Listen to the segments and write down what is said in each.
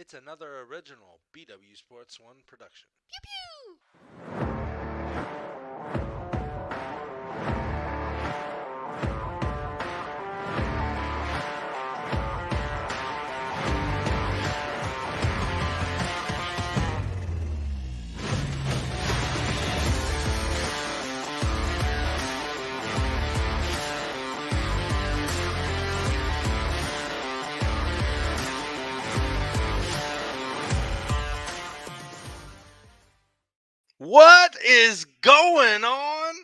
It's another original BW Sports One production. Pew What is going on?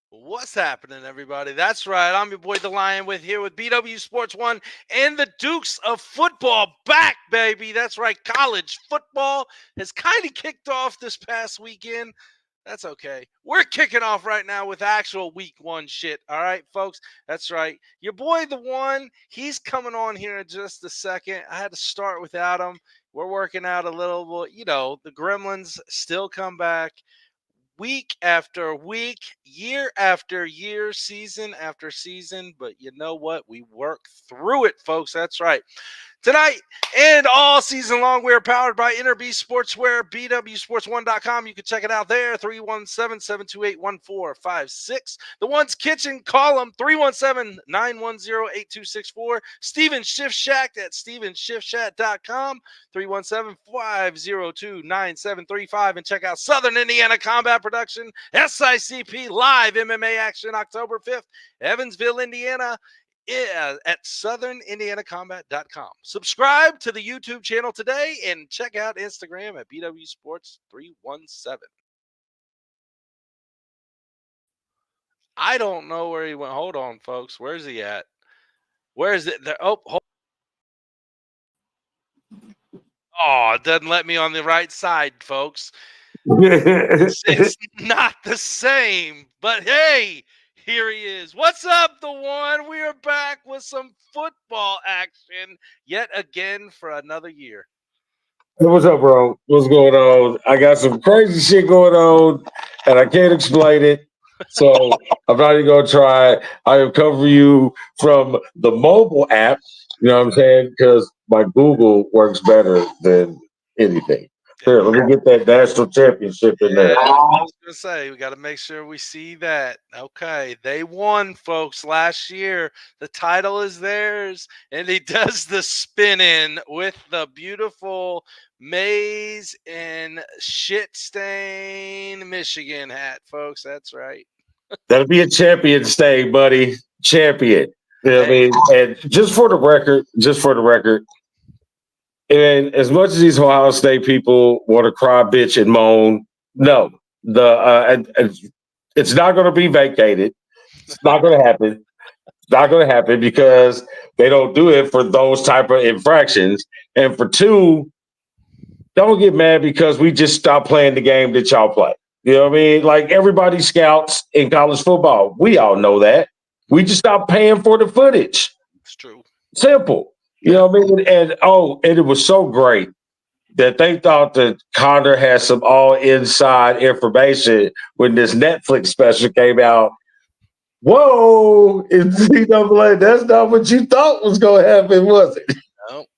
What's happening, everybody? That's right. I'm your boy DaLion with BW Sports One and the Dukes of Football back, baby. That's right. College football has kind of kicked off this past weekend. That's okay. We're kicking off right now with actual week one shit. All right, folks. That's right. Your boy, TheOne, he's coming on here in just a second. I had to start without him. We're working out a little, the gremlins still come back week after week, year after year, season after season. But you know what? We work through it, folks. That's right. Tonight and all season long, we are powered by Inner Sportswear, bwsports1.com. You can check it out there, 317-728-1456. TheOne's Kitchen, call them, 317-910-8264. Steven Shift Shack at stevenshiftshack.com, 317-502-9735. And check out Southern Indiana Combat Production, SICP Live MMA action October 5th, Evansville, Indiana. At southernindianacombat.com. Subscribe to the YouTube channel today and check out Instagram at BW Sports 317. I don't know where he went. Hold on, folks. Where's he at? Where is it? There. Oh, it doesn't let me on the right side, folks. It's not the same, but hey, here he is. What's up, TheOne? We are back with some football action yet again for another year. Hey, what's up, bro? What's going on? I got some crazy shit going on, and I can't explain it. So I'm not even gonna try. I am covering you from the mobile app. You know what I'm saying? Because my Google works better than anything. Here, let me get that national championship in there. I was gonna say we got to make sure we see that. Okay, they won, folks, last year. The title is theirs, and he does the spin-in with the beautiful maize and shit stain Michigan hat, folks. That's right. That'll be a Champions Day, buddy. Champion. You know what I mean? And just for the record, and as much as these Ohio State people want to cry, bitch, and moan, no, it's not going to be vacated. It's not going to happen. It's not going to happen because they don't do it for those type of infractions. And for two, don't get mad because we just stopped playing the game that y'all play. You know what I mean? Like everybody scouts in college football. We all know that. We just stopped paying for the footage. It's true. Simple. You know what I mean? And it was so great that they thought that Connor had some all inside information when this Netflix special came out. Whoa, NCAA, that's not what you thought was going to happen, was it?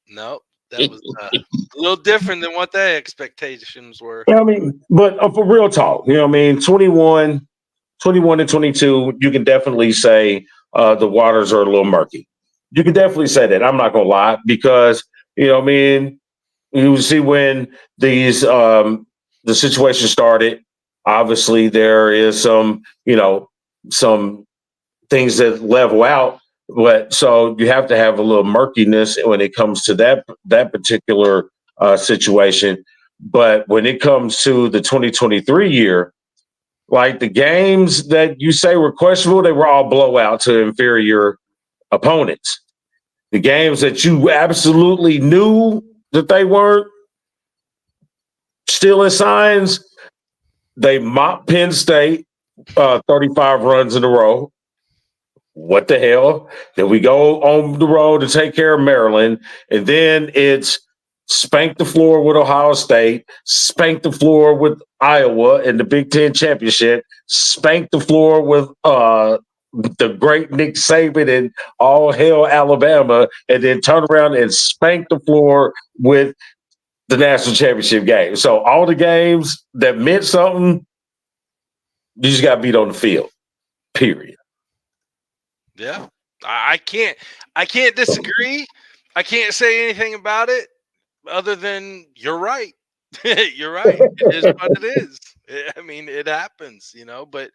No. That was a little different than what their expectations were. I mean, but for real talk, you know what I mean? 21 and 22, you can definitely say the waters are a little murky. You can definitely say that. I'm not going to lie because, you know what I mean? You see when these the situation started, obviously there is some things that level out. But so you have to have a little murkiness when it comes to that particular situation. But when it comes to the 2023 year, like the games that you say were questionable, they were all blowouts to inferior opponents. The games that you absolutely knew that they weren't stealing signs, they mopped Penn State 35 runs in a row. What the hell? Then we go on the road to take care of Maryland, and then it's spank the floor with Ohio State, spank the floor with Iowa in the Big Ten championship, spank the floor with the great Nick Saban and all hell Alabama, and then turn around and spank the floor with the national championship game. So all the games that meant something, you just got beat on the field. Period. Yeah, I can't disagree. I can't say anything about it other than you're right. You're right. It is what it is. I mean, it happens, but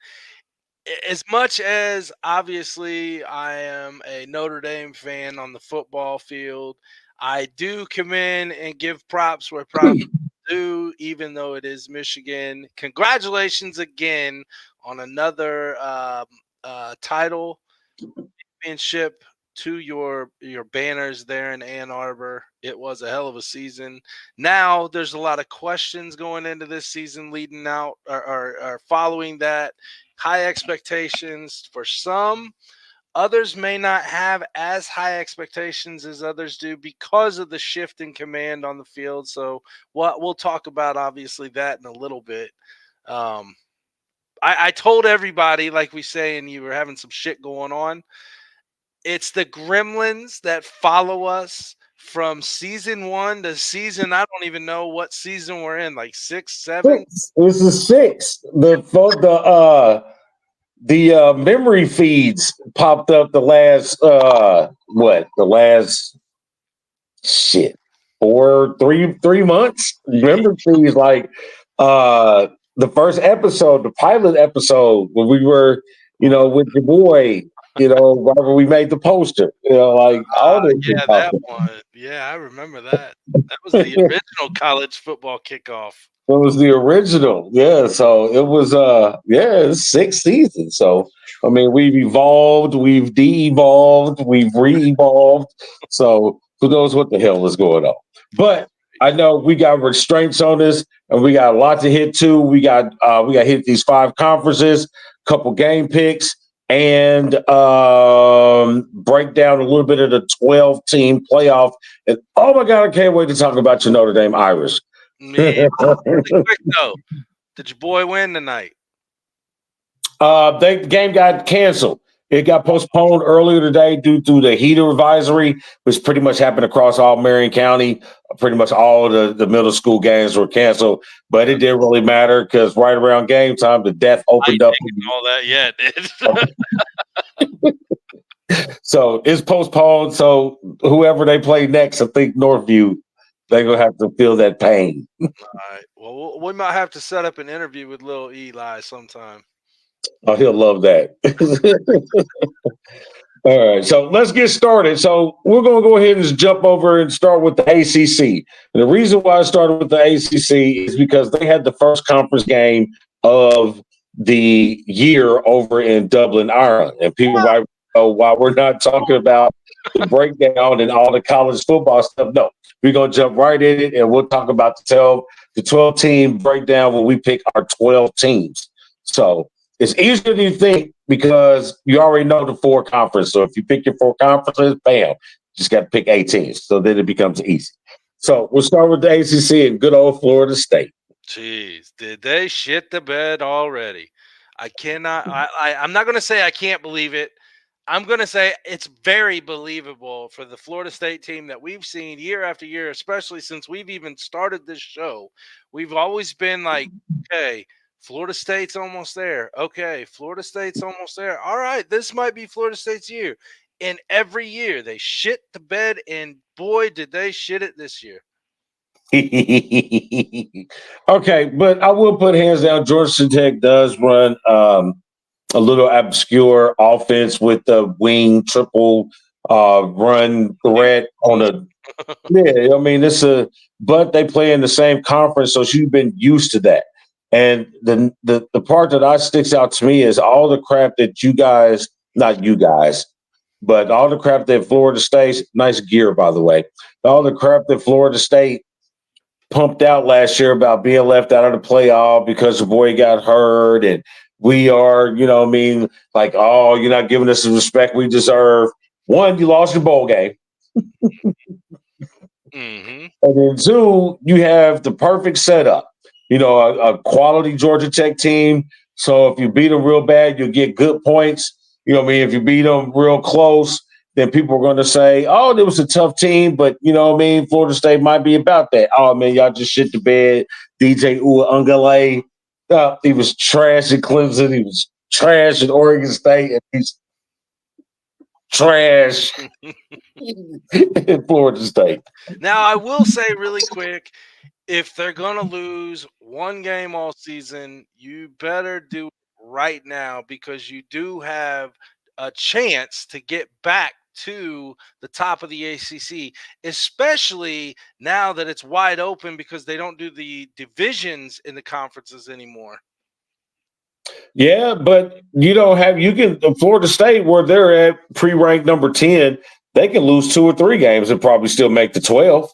as much as obviously I am a Notre Dame fan on the football field, I do come in and give props where props due, even though it is Michigan. Congratulations again on another title championship to your banners there in Ann Arbor. It was a hell of a season. Now there's a lot of questions going into this season, leading out or following that. High expectations for some. Others may not have as high expectations as others do because of the shift in command on the field. So we'll talk about obviously that in a little bit. I told everybody, like we say, and you were having some shit going on. It's the gremlins that follow us from season 1 to season. I don't even know what season we're in, like 6, 7. This is 6. The memory feeds popped up the last the last shit 3 months. Memory feeds like the first episode, the pilot episode when we were with your boy. Whenever we made the poster, like all this. Yeah, that one. Yeah, I remember that. That was the original college football kickoff. It was the original, yeah. So it was, it's 6 seasons. So I mean, we've evolved, we've de-evolved, we've re-evolved. So who knows what the hell is going on? But I know we got restraints on this, and we got a lot to hit too. We got to hit these 5 conferences, couple game picks, and break down a little bit of the 12-team playoff. And oh my God, I can't wait to talk about your Notre Dame Irish. Man, really quick though, did your boy win tonight? The game got canceled. It got postponed earlier today due to the heater advisory, which pretty much happened across all Marion County. Pretty much all the middle school games were canceled, but it didn't really matter because right around game time, the death opened up. All that, yeah, it did. So it's postponed. So whoever they play next, I think Northview, they're gonna have to feel that pain. All right. Well, we might have to set up an interview with little Eli sometime. Oh, he'll love that. All right, so let's get started. So we're going to go ahead and just jump over and start with the ACC. And the reason why I started with the ACC is because they had the first conference game of the year over in Dublin, Ireland. And people might know why we're not talking about the breakdown and all the college football stuff. No, we're going to jump right in it, and we'll talk about the 12-team breakdown when we pick our 12 teams. So it's easier than you think because you already know the 4 conferences. So if you pick your 4 conferences, bam, just got to pick 8 teams. So then it becomes easy. So we'll start with the ACC and good old Florida State. Jeez, did they shit the bed already? I cannot. I'm not going to say I can't believe it. I'm going to say it's very believable for the Florida State team that we've seen year after year, especially since we've even started this show. We've always been like, okay, Florida State's almost there. Okay, Florida State's almost there. All right, this might be Florida State's year. And every year they shit the bed, and boy, did they shit it this year. Okay, but I will put hands down. Georgia Tech does run a little obscure offense with the wing triple run threat on a. Yeah, I mean but they play in the same conference, so you've been used to that. And the part that sticks out to me is all the crap that you guys, not you guys, but all the crap that Florida State, nice gear, by the way, all the crap that Florida State pumped out last year about being left out of the playoff because the boy got hurt. And we are, like, oh, you're not giving us the respect we deserve. One, you lost your bowl game. Mm-hmm. And then 2, you have the perfect setup. A quality Georgia Tech team. So if you beat them real bad, you'll get good points. If you beat them real close, then people are going to say, "Oh, it was a tough team," but you know what I mean. Florida State might be about that. Oh man, y'all just shit the bed. DJ Uiagalelei, he was trash at Clemson. He was trash at Oregon State, and he's trash in Florida State. Now, I will say really quick, if they're going to lose one game all season, you better do it right now because you do have a chance to get back to the top of the ACC, especially now that it's wide open because they don't do the divisions in the conferences anymore. Yeah, but you don't have you can Florida State where they're at pre-ranked number 10, they can lose 2 or 3 games and probably still make the 12.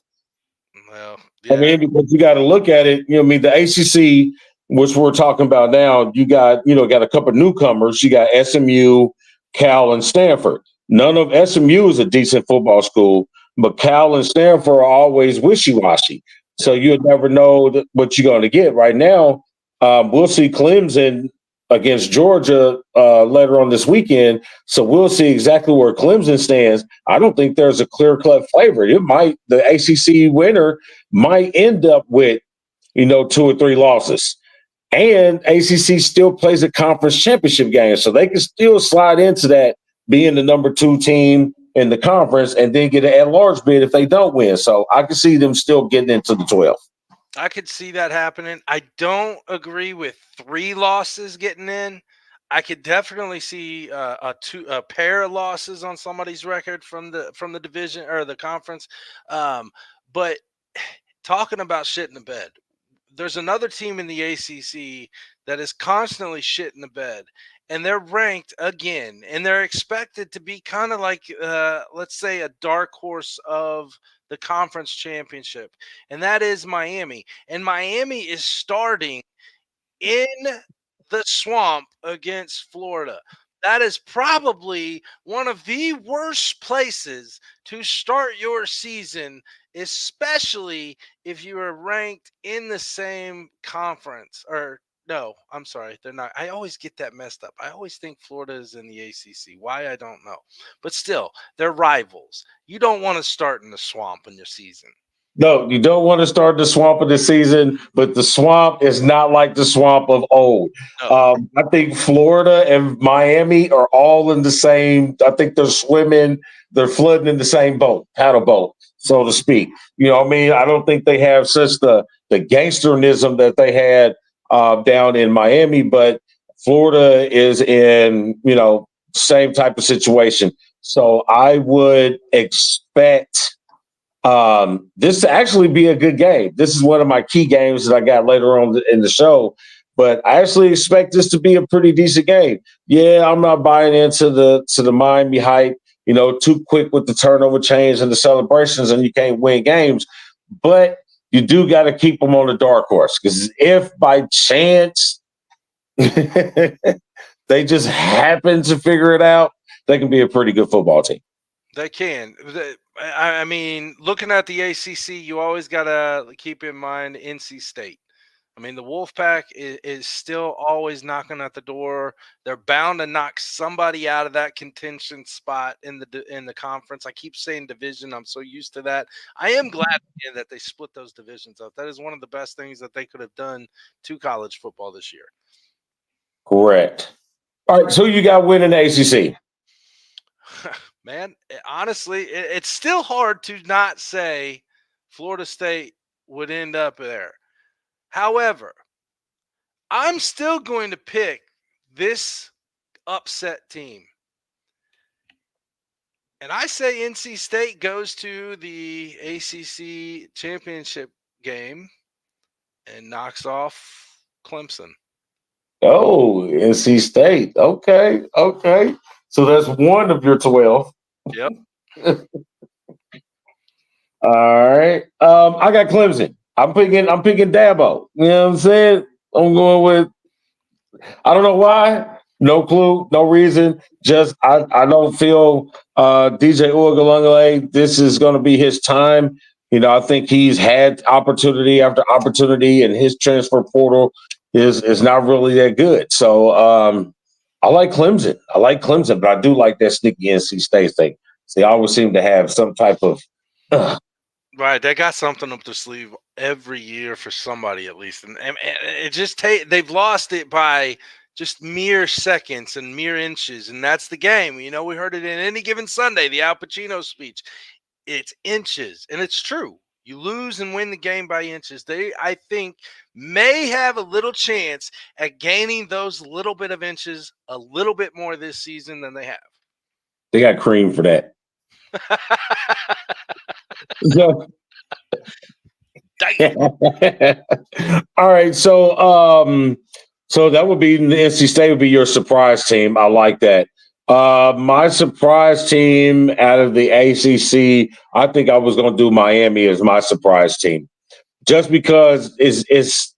Well, I yeah. mean, because you got to look at it. You know, I mean, the ACC, which we're talking about now, you got got a couple of newcomers. You got SMU, Cal, and Stanford. None of SMU is a decent football school, but Cal and Stanford are always wishy-washy. So you'll never know what you're going to get. Right now, we'll see Clemson against Georgia later on this weekend. So we'll see exactly where Clemson stands. I don't think there's a clear-cut favorite. The ACC winner might end up with, 2 or 3 losses. And ACC still plays a conference championship game. So they can still slide into that being the number 2 team in the conference and then get an at-large bid if they don't win. So I can see them still getting into the 12. I could see that happening. I don't agree with 3 losses getting in. I could definitely see a pair of losses on somebody's record from the division or the conference. But talking about shit in the bed, there's another team in the ACC that is constantly shit in the bed, and they're ranked again, and they're expected to be kind of like, let's say, a dark horse of the conference championship, and that is Miami. And Miami is starting in the swamp against Florida. That is probably one of the worst places to start your season, especially if you are ranked in the same conference. Or no, I'm sorry, they're not. I always get that messed up. I always think Florida is in the ACC. Why, I don't know. But still, they're rivals. You don't want to start in the swamp in your season. No, you don't want to start the swamp of the season, but the swamp is not like the swamp of old. No. I think Florida and Miami are all in the same. I think they're flooding in the same boat, paddle boat, so to speak. You know what I mean? I don't think they have such the gangsterism that they had down in Miami, but Florida is in, same type of situation. So I would expect this to actually be a good game. This is one of my key games that I got later on in the show, but I actually expect this to be a pretty decent game. Yeah, I'm not buying into the Miami hype, too quick with the turnover chains and the celebrations, and you can't win games. But you do got to keep them on the dark horse, because if by chance they just happen to figure it out, they can be a pretty good football team. They can. I mean, looking at the ACC, you always got to keep in mind NC State. I mean, the Wolfpack is still always knocking at the door. They're bound to knock somebody out of that contention spot in the conference. I keep saying division. I'm so used to that. I am glad that they split those divisions up. That is one of the best things that they could have done to college football this year. Correct. All right, so you got winning the ACC. Man, honestly, it's still hard to not say Florida State would end up there. However, I'm still going to pick this upset team. And I say NC State goes to the ACC championship game and knocks off Clemson. Oh, NC State. Okay. So that's one of your 12. Yep. All right. I got Clemson. I'm picking Dabo. You know what I'm saying? I'm going with, I don't know why. No clue, no reason. Just I don't feel DJ Uiagalelei, this is going to be his time. I think he's had opportunity after opportunity, and his transfer portal is not really that good. So I like Clemson. But I do like that sneaky NC State thing. They always seem to have some type of. Uh, Right, they got something up their sleeve every year for somebody at least, and it just they've lost it by just mere seconds and mere inches, and that's the game. You know, we heard it in Any Given Sunday, the Al Pacino speech. It's inches, and it's true. You lose and win the game by inches. They, I think, may have a little chance at gaining those little bit of inches a little bit more this season than they have. they got cream for that. So, Damn. all right, so that would be the NC State would be your surprise team. I like that. My surprise team out of the ACC, I think I was going to do Miami as my surprise team, just because it's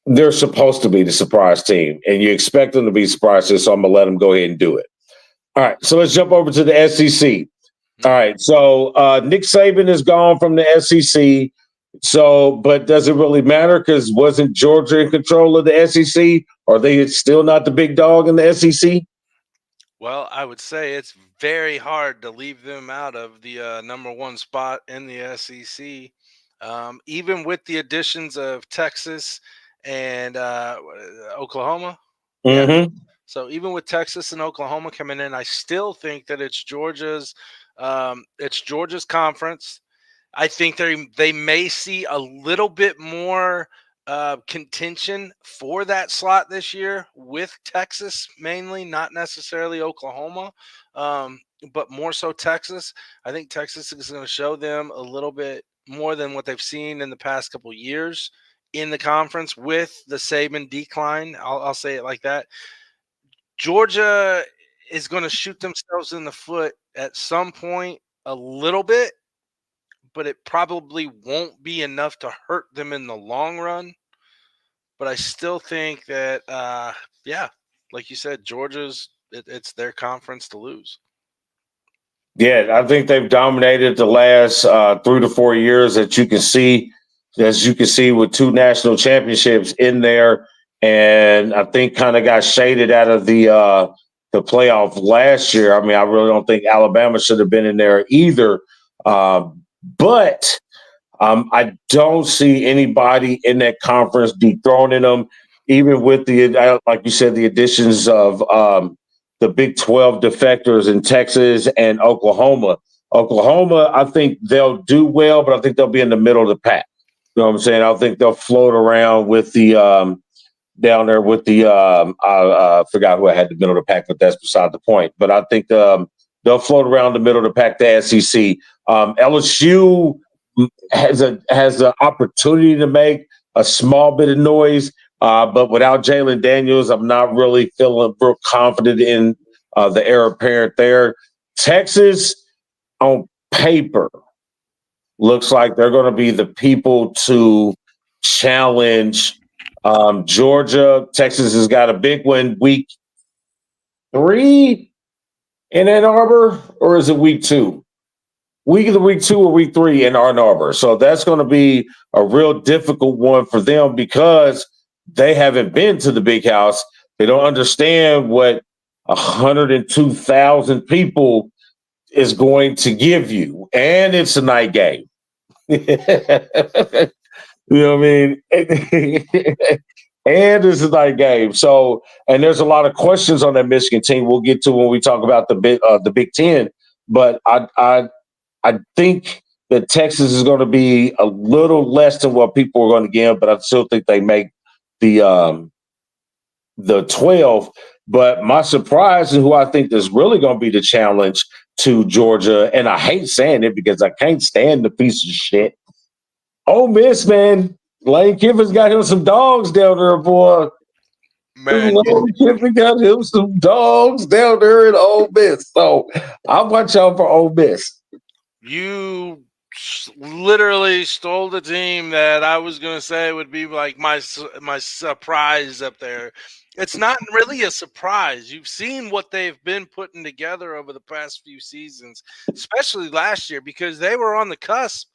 they're supposed to be the surprise team, and you expect them to be surprised. So I'm gonna let them go ahead and do it. All right, so let's jump over to the SEC. All right, so Nick Saban is gone from the SEC. So, but does it really matter? Because wasn't Georgia in control of the SEC? Are they still not the big dog in the SEC? Well, I would say it's very hard to leave them out of the number one spot in the SEC, even with the additions of Texas and Oklahoma. Yeah. Mm-hmm. So even with Texas and Oklahoma coming in, I still think that it's Georgia's conference. I think they may see a little bit more contention for that slot this year with Texas mainly, not necessarily Oklahoma, but more so Texas. I think Texas is going to show them a little bit more than what they've seen in the past couple years in the conference with the Saban decline. I'll say it like that. Georgia is going to shoot themselves in the foot at some point a little bit, but it probably won't be enough to hurt them in the long run. But I still think that, yeah, like you said, it's their conference to lose. Yeah, I think they've dominated the last 3 to 4 years that you can see, as you can see with two national championships in there, and I think kind of got shaded out of the playoff last year. I mean, I really don't think Alabama should have been in there either, but I don't see anybody in that conference dethroning them, even with like you said, the additions of the Big 12 defectors in Texas and Oklahoma. Oklahoma, I think they'll do well, but I think they'll be in the middle of the pack. You know what I'm saying? I don't think they'll float around with the down there with the I forgot who I had the middle of the pack, but that's beside the point. But I think they'll float around the middle of the pack. The SEC, LSU has an opportunity to make a small bit of noise, but without Jalen Daniels, I'm not really feeling real confident in the heir apparent there. Texas, on paper, looks like they're going to be the people to challenge Georgia. Texas has got a big win week 3 in Ann Arbor, or is it week 2? Week 2 or week 3 in Ann Arbor. So that's going to be a real difficult one for them because they haven't been to the big house. They don't understand what 102,000 people is going to give you. And it's a night game. You know what I mean? And it's a night game. So, and there's a lot of questions on that Michigan team we'll get to when we talk about the Big Ten. But I think that Texas is going to be a little less than what people are going to give, but I still think they make the 12. But my surprise and who I think is really going to be the challenge to Georgia, and I hate saying it because I can't stand the piece of shit. Ole Miss, man. Lane Kiffin's got him some dogs down there, boy. Man, Lane Kiffin got him some dogs down there in Ole Miss. So I'll watch out for Ole Miss. you literally stole the team that I was going to say would be like my surprise up there. It's not really a surprise. You've seen what they've been putting together over the past few seasons, especially last year, because they were on the cusp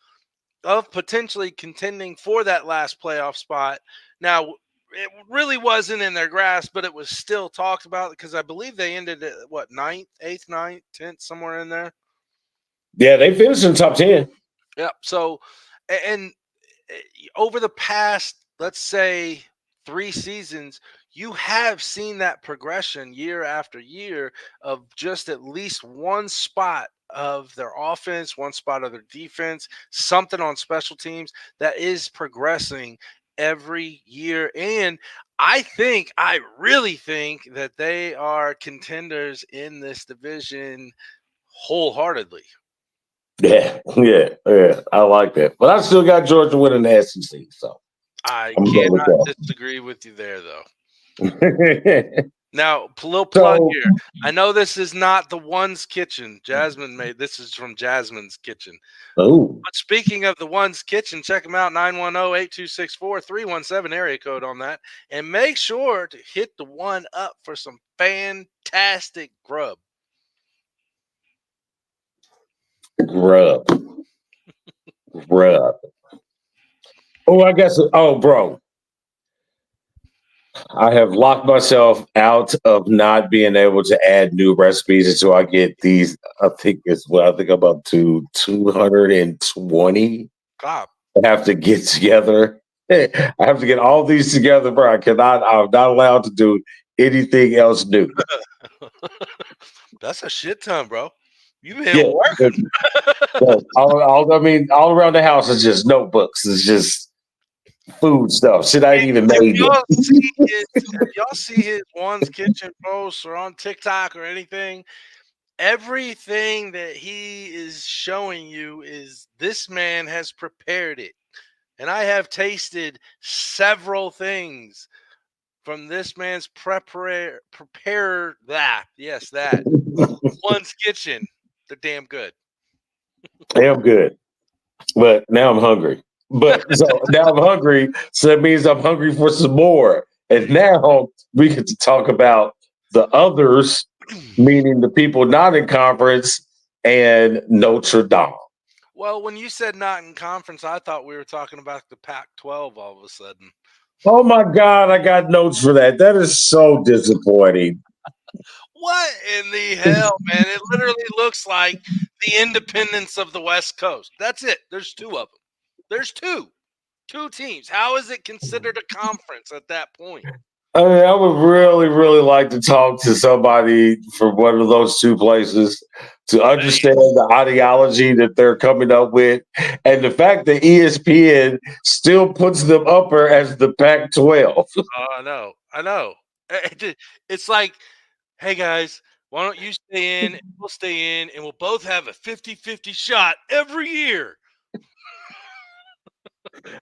of potentially contending for that last playoff spot. Now, it really wasn't in their grasp, but it was still talked about because I believe they ended at what, ninth, eighth, ninth, 10th, somewhere in there. Yeah, they finished in the top 10. Yeah. So, and over the past, let's say, 3 seasons, you have seen that progression year after year of just at least one spot of their offense, one spot of their defense, something on special teams that is progressing every year. And I really think that they are contenders in this division wholeheartedly. Yeah. I like that. But I still got Georgia winning the SEC. So I I'm going cannot with disagree with you there, though. that. Now, a little plug So, here. I know this is not the One's Kitchen. Jasmine made this is from Jasmine's Kitchen. oh, But speaking of the One's Kitchen, check them out 910-8264-317 area code on that. And make sure to hit the one up for some fantastic grub. grub. Grub. Oh, I guess. Oh, bro. I have locked myself out of not being able to add new recipes until I get these. I think I'm up to 220. God. I have to get together. I have to get all these together, bro. I'm not allowed to do anything else new. That's a shit ton, bro. You've been Yeah. working. I mean, all around the house is just notebooks. It's just food stuff. Shit I ain't even If made yet. y'all see his One's Kitchen posts or on TikTok or anything, everything that he is showing you is this man has prepared it. And I have tasted several things from this man's prepare that. Yes, that. One's Kitchen. They're damn good. Damn good. But now I'm hungry. But so now I'm hungry. So that means I'm hungry for some more. And now we get to talk about the others, meaning the people not in conference and Notre Dame. Well, when you said not in conference, I thought we were talking about the Pac 12 all of a sudden. Oh my God, I got notes for that. That is so disappointing. What in the hell, man? It literally looks like the independence of the West Coast. That's it. There's two of them. There's two teams. How is it considered a conference at that point? I mean, I would really, really like to talk to somebody from one of those two places to understand the ideology that they're coming up with and the fact that ESPN still puts them upper as the Pac 12. Oh, I know. It's like, hey guys, why don't you stay in? And we'll stay in, and we'll both have a 50-50 shot every year.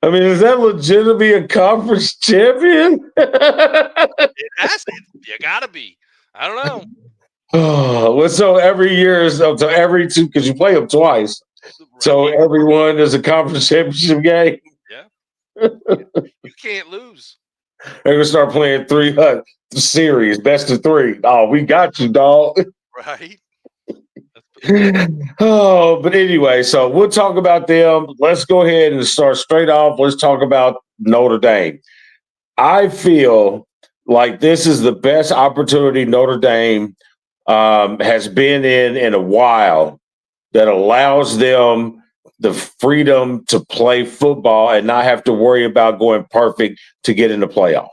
I mean, is that legitimately a conference champion? It has to. You gotta be. I don't know. Oh, well, so every year is up to every two because you play them twice. So Right? everyone is a conference championship game. Yeah. You can't lose. They're gonna start playing series, best of three. Oh, we got you, dog. Right? Oh, but anyway, so we'll talk about them. Let's go ahead and start straight off. Let's talk about Notre Dame. I feel like this is the best opportunity Notre Dame has been in a while that allows them the freedom to play football and not have to worry about going perfect to get in the playoff.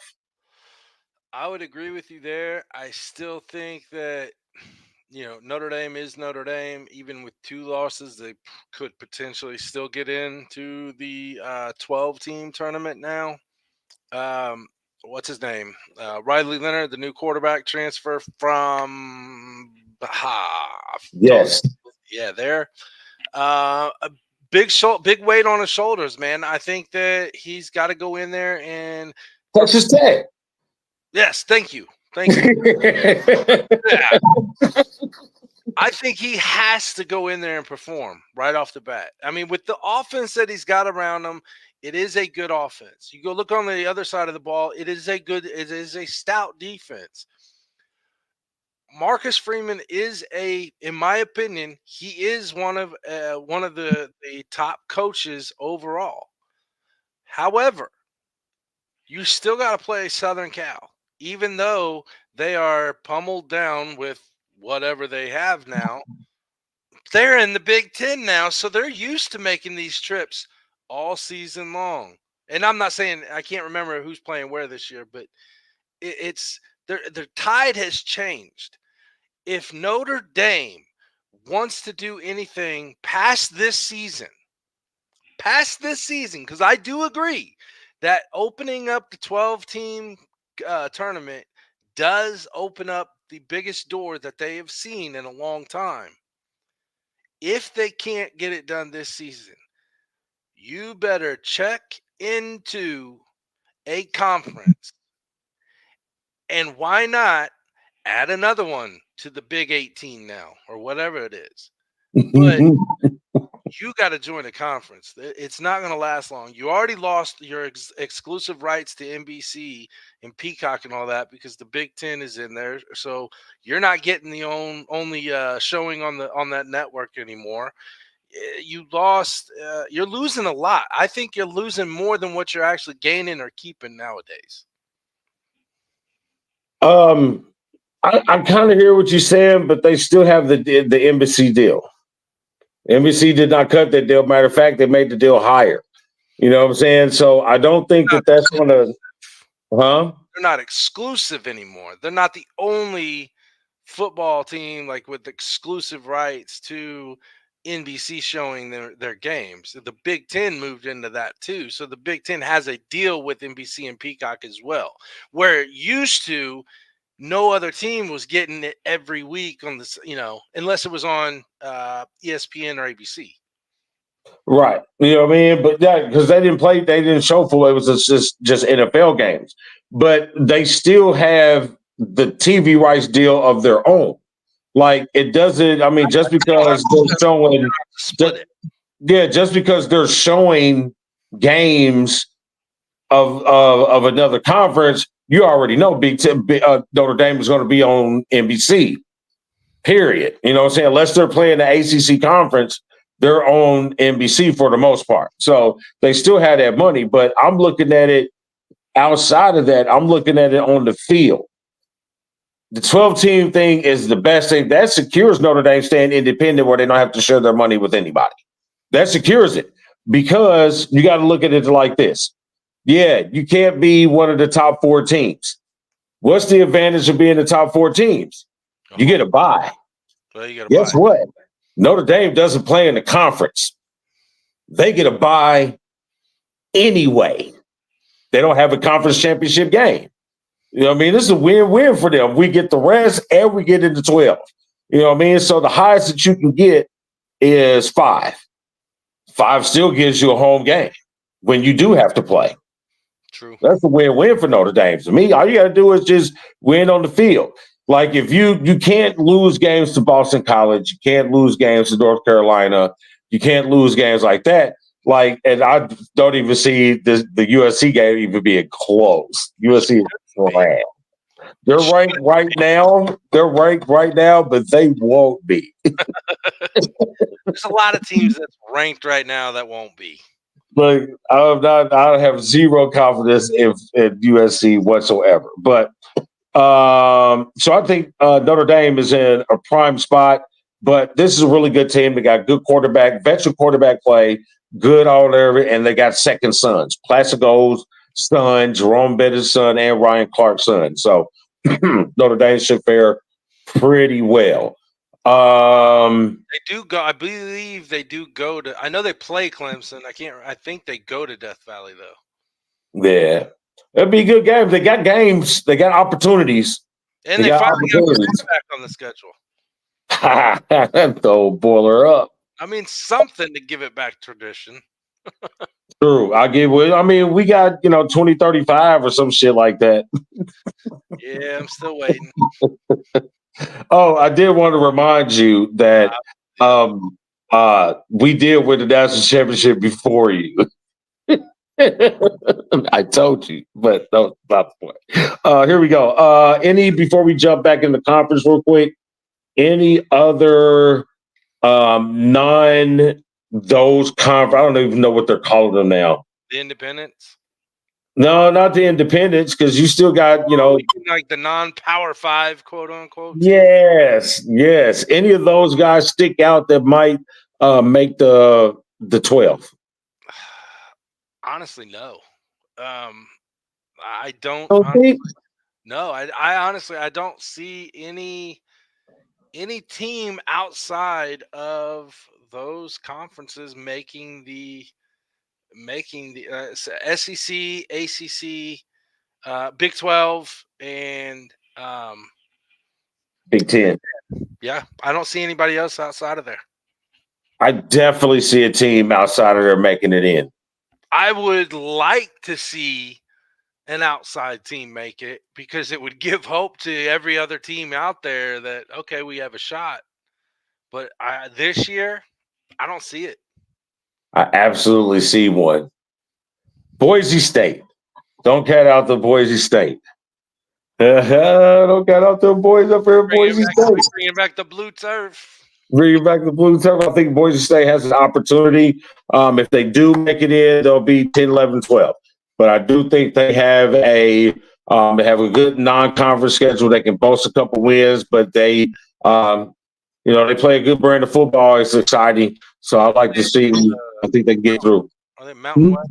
I would agree with you there. I still think that Notre Dame is Notre Dame. Even with 2 losses, they could potentially still get into the 12-team tournament now. Um, what's his name? Riley Leonard, the new quarterback transfer from Yes. yeah, there. A big weight on his shoulders, man. I think that he's got to go in there and Texas Tech. yes, thank you. Yeah. I think he has to go in there and perform right off the bat. I mean, with the offense that he's got around him, it is a good offense. You go look on the other side of the ball, it is a stout defense. Marcus Freeman is in my opinion, he is one of the top coaches overall. However, you still got to play Southern Cal, even though they are pummeled down with whatever they have now. they're in the Big Ten now, so they're used to making these trips all season long. And I'm not saying I can't remember who's playing where this year, but it's their tide has changed. If Notre Dame wants to do anything past this season, because I do agree that opening up the 12-team tournament does open up the biggest door that they have seen in a long time. If they can't get it done this season, you better check into a conference. And why not add another one to the Big 18 now or whatever it is? But you got to join a conference. It's not going to last long. You already lost your exclusive rights to NBC and Peacock and all that because the Big Ten is in there. So you're not getting the only showing on that network anymore. You lost. You're losing a lot. I think you're losing more than what you're actually gaining or keeping nowadays. I kind of hear what you're saying, but they still have the NBC deal. NBC did not cut that deal. Matter of fact, they made the deal higher. You know what I'm saying? So I don't think that's going to, They're not exclusive anymore. They're not the only football team like with exclusive rights to NBC showing their games. The Big Ten moved into that too. So the Big Ten has a deal with NBC and Peacock as well, where it used to no other team was getting it every week on this, unless it was on ESPN or ABC. Right. You know what I mean? But that because they didn't show full. It was just NFL games. But they still have the TV rights deal of their own. Like it doesn't, I mean, just because they're showing just because they're showing games of another conference, you already know Notre Dame is going to be on NBC. Period. You know what I'm saying? Unless they're playing the ACC conference, they're on NBC for the most part. So they still have that money, but I'm looking at it outside of that. I'm looking at it on the field. The 12-team thing is the best thing. That secures Notre Dame staying independent where they don't have to share their money with anybody. That secures it because you got to look at it like this. Yeah, you can't be one of the top 4 teams. What's the advantage of being the top 4 teams? You get a bye. Well, you Guess what? Notre Dame doesn't play in the conference. They get a bye anyway. They don't have a conference championship game. You know what I mean? This is a win-win for them. We get the rest and we get into 12. You know what I mean? So the highest that you can get is 5. 5 still gives you a home game when you do have to play. True. That's a win-win for Notre Dame. To me, all you got to do is just win on the field. Like if you can't lose games to Boston College, you can't lose games to North Carolina, you can't lose games like that. Like, and I don't even see the USC game even being close. USC is trash. They're ranked right now. They're ranked right now, but they won't be. There's a lot of teams that's ranked right now that won't be. Like I have zero confidence in USC whatsoever. But so I think Notre Dame is in a prime spot. But this is a really good team. They got good quarterback, veteran quarterback play, good all there, and they got second sons, Plaxico's son, Jerome Bettis' son, and Ryan Clark's son. So Notre Dame should fare pretty well. They do go. I believe they do go to. I know they play Clemson. I think they go to Death Valley though. Yeah, it'd be a good game. They got games. They got opportunities. And they finally got back on the schedule. Throw boiler up. I mean, something to give it back tradition. True. I mean, we got 2035 or some shit like that. Yeah, I'm still waiting. Oh, I did want to remind you that we did win the national championship before you. I told you, but that was not the point. Here we go. Before we jump back in the conference real quick, any other those conference? I don't even know what they're calling them now. The Independents? No, not the independents, because you still got, like the non-power 5, quote unquote. Yes. Any of those guys stick out that might make the 12? Honestly, no. I don't. Don't think? No, I honestly I don't see any team outside of those conferences making the SEC, ACC, Big 12, and Big Ten. yeah, I don't see anybody else outside of there. I definitely see a team outside of there making it in. I would like to see an outside team make it because it would give hope to every other team out there that, okay, we have a shot. But this year, I don't see it. I absolutely see one. Boise State. Don't cat out the Boise State. Don't cat out the boys up here in Boise State. Bringing back the blue turf. Bringing back the blue turf. I think Boise State has an opportunity. If they do make it in, they'll be 10, 11, 12. But I do think they have a good non-conference schedule. They can boast a couple wins, but they they play a good brand of football. It's exciting. So I'd like to see. I think they can get through. Are they Mountain West?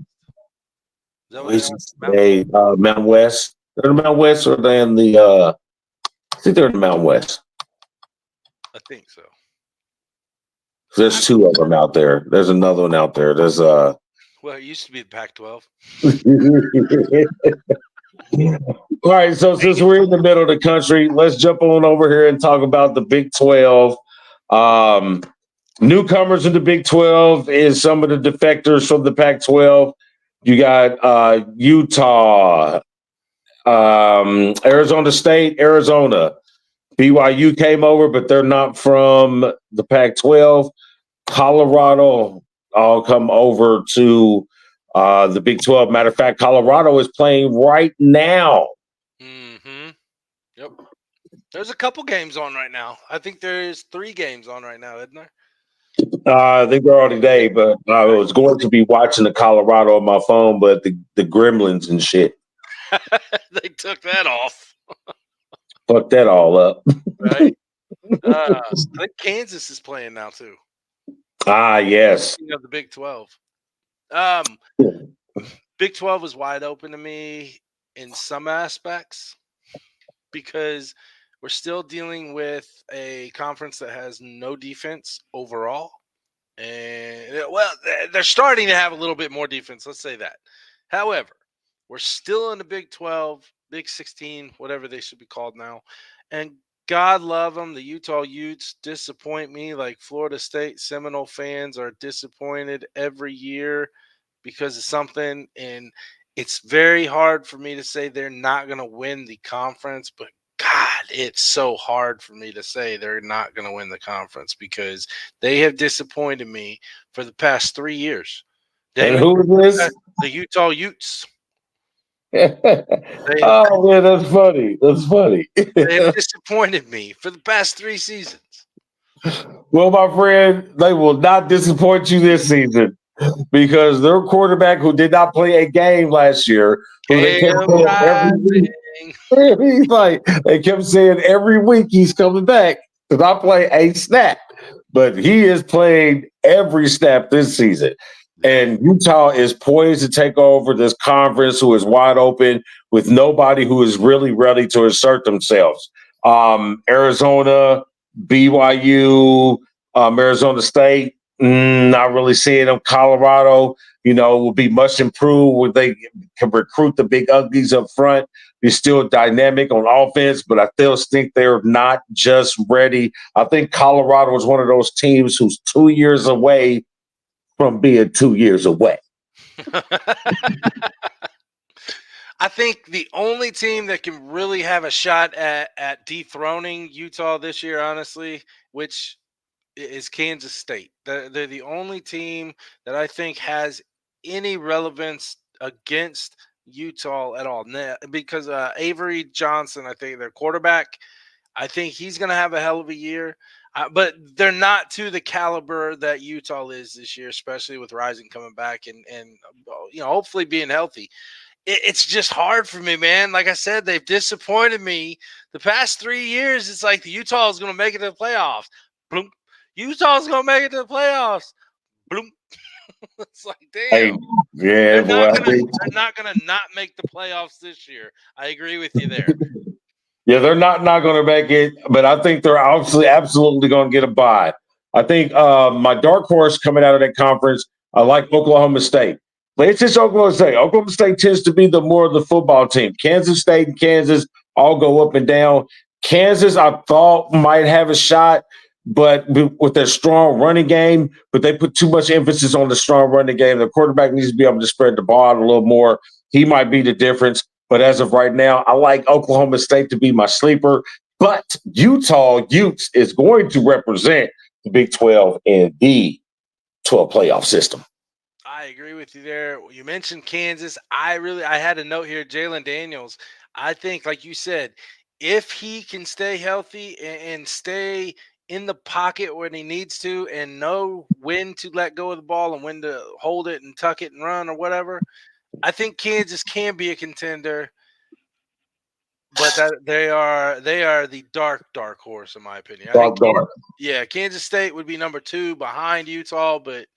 Is that what Mountain West. They're in the Mountain West, or they're in the. I think they're in the Mountain West. I think so. There's two of them out there. There's another one out there. There's Well, it used to be the Pac-12. All right, so since we're in the middle of the country, let's jump on over here and talk about the Big 12. Newcomers in the Big 12 is some of the defectors from the Pac-12. You got Utah, Arizona State, Arizona. BYU came over, but they're not from the Pac-12. Colorado all come over to the Big 12. Matter of fact, Colorado is playing right now. Mm-hmm. Yep. There's a couple games on right now. I think there's 3 games on right now, isn't there? I think they're all today, but I was going to be watching the Colorado on my phone, but the Gremlins and shit. They took that off. Fuck that all up. Right? I think Kansas is playing now, too. Yes. Of the Big 12. Big 12 is wide open to me in some aspects because we're still dealing with a conference that has no defense overall. And, well, they're starting to have a little bit more defense. Let's say that. However, we're still in the Big 12, Big 16, whatever they should be called now. And God love them. The Utah Utes disappoint me like Florida State Seminole fans are disappointed every year because of something. And it's very hard for me to say they're not going to win the conference, but God, it's so hard for me to say they're not going to win the conference because they have disappointed me for the past 3 years. And who is this? The Utah Utes. Oh, man, that's funny. That's funny. They have disappointed me for the past 3 seasons. Well, my friend, they will not disappoint you this season because their quarterback, who did not play a game last year, who they kept saying every week, he's like, they kept saying every week he's coming back to not play a snap, but he is playing every snap this season. And Utah is poised to take over this conference, who is wide open with nobody who is really ready to assert themselves. Arizona, BYU, Arizona State, not really seeing them. Colorado, will be much improved where they can recruit the big uglies up front. They're still dynamic on offense, but I still think they're not just ready. I think Colorado is one of those teams who's 2 years away from being 2 years away. I think the only team that can really have a shot at dethroning Utah this year, honestly, which is Kansas State. They're the only team that I think has any relevance against Utah at all. Because Avery Johnson, I think their quarterback, I think he's going to have a hell of a year. But they're not to the caliber that Utah is this year, especially with Rising coming back and hopefully being healthy. it's just hard for me, man. Like I said, they've disappointed me the past 3 years. It's like the Utah is going to make it to the playoffs. Bloom. Utah's going to make it to the playoffs. Bloom. It's like, Hey, damn. yeah, They're boy. not gonna. They're not gonna not make the playoffs this year. I agree with you there. Yeah, they're not going to make it, but I think they're absolutely going to get a bye. I think my dark horse coming out of that conference, I like Oklahoma State. But it's just Oklahoma State. Oklahoma State tends to be the more of the football team. Kansas State and Kansas all go up and down. Kansas, I thought might have a shot, but with their strong running game, but they put too much emphasis on the strong running game. The quarterback needs to be able to spread the ball out a little more. He might be the difference. But as of right now, I like Oklahoma State to be my sleeper. But Utah Utes is going to represent the Big 12 in the 12 playoff system. I agree with you there. You mentioned Kansas. I had a note here, Jalen Daniels. I think, like you said, if he can stay healthy and stay in the pocket when he needs to and know when to let go of the ball and when to hold it and tuck it and run or whatever, I think Kansas can be a contender. But they are the dark horse in my opinion. I think Kansas State would be number 2 behind Utah, but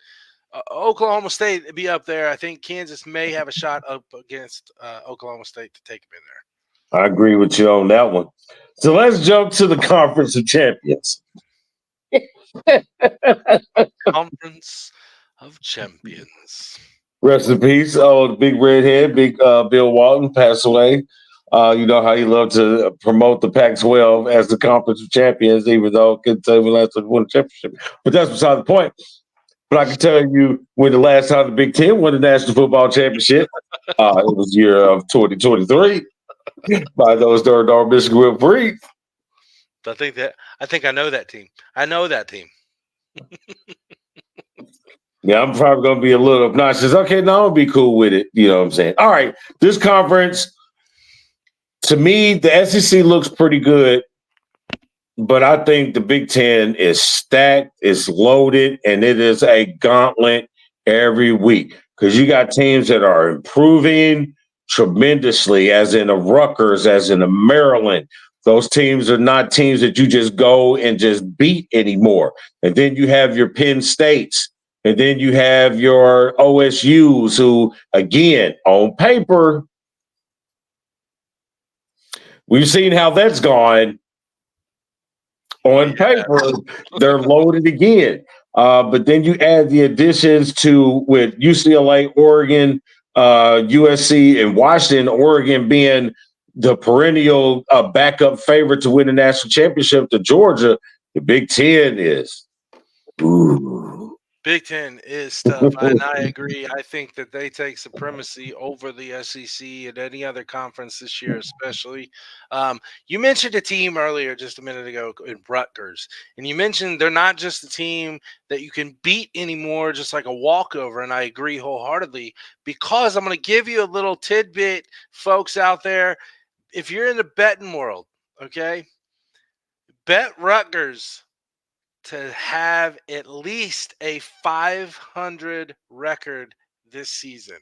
Oklahoma State would be up there. I think Kansas may have a shot up against Oklahoma State to take them in I agree with you on that one. So let's jump to the Conference of Champions. there. Conference of Champions. Rest in peace. Oh, the big redhead, big Bill Walton passed away. You know how he loved to promote the Pac-12 as the Conference of Champions, even though it couldn't say we last won a championship. But that's beside the point. But I can tell you when the last time the Big Ten won the National Football Championship, it was year of 2023 by those darn Michigan Wolverines. I think I know that team. I know that team. Yeah, I'm probably going to be a little obnoxious. Okay, no, I'll be cool with it. You know what I'm saying? All right, this conference, to me, the SEC looks pretty good, but I think the Big Ten is stacked, it's loaded, and it is a gauntlet every week because you got teams that are improving tremendously, as in the Rutgers, as in the Maryland. Those teams are not teams that you just go and just beat anymore. And then you have your Penn States, and then you have your OSUs who, again, on paper, we've seen how that's gone. On paper, they're loaded again. But then you add the additions with UCLA, Oregon, USC, and Washington, Oregon being the perennial backup favorite to win the national championship to Georgia. The Big Ten is. Ooh. Big Ten is tough, and I agree. I think that they take supremacy over the SEC and any other conference this year, especially. You mentioned a team earlier, just a minute ago, in Rutgers, and you mentioned they're not just a team that you can beat anymore, just like a walkover, and I agree wholeheartedly, because I'm going to give you a little tidbit, folks out there. If you're in the betting world, okay, bet Rutgers to have at least a 500 record this season.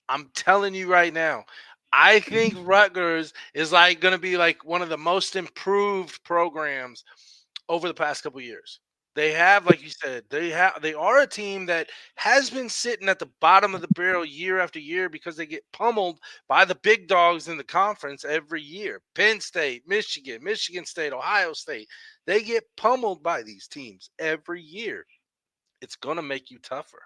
I'm telling you right now, I think Rutgers is going to be one of the most improved programs over the past couple of years. They have, like you said, they are a team that has been sitting at the bottom of the barrel year after year because they get pummeled by the big dogs in the conference every year. Penn State, Michigan State, Ohio State. They get pummeled by these teams every year. It's going to make you tougher.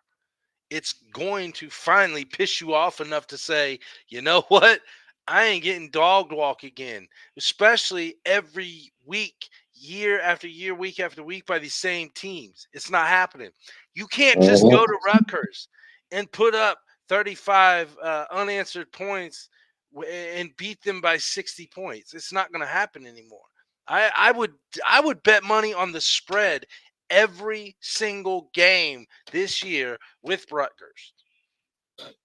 It's going to finally piss you off enough to say, you know what? I ain't getting dog walk again, especially every week, year after year, week after week by these same teams. It's not happening. You can't just go to Rutgers and put up 35 unanswered points and beat them by 60 points. It's not going to happen anymore. I would bet money on the spread every single game this year with Rutgers.